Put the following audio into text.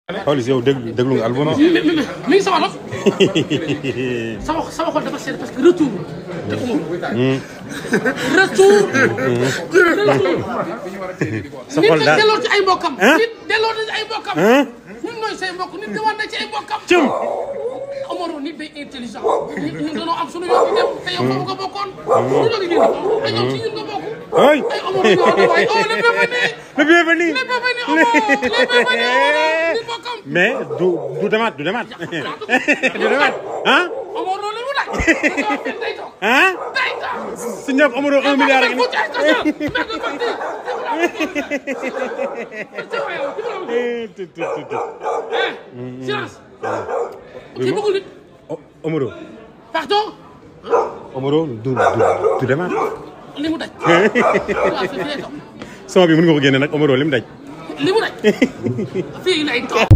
Pawlish yow déglu nga album mi ngi sama lox sama xol dafa seet parce que retour te retour sa xol daal nit delloo ci ay mbokkam nit delloo ci ay mbokkam ñun ñooy say mbokk nit dewaat na ci ay mbokkam Omaro nit day intelligent ñun dañoo am suñu yoon dem te yow foofu nga bokkoon ñu jóge nii dañoo ci ñun nga bokk ay Omaro ñu waay oh le bienvenu mais du demaat du demaat ah Omaro li mu laaj ah si ñëpp Omaro 1 milliard rek silence ki bëggul nit Omaro pardon Omaro du demaat li mu daj sama bi mën nga ko génne nag Omaro li mu daj li mu daj fii lay toog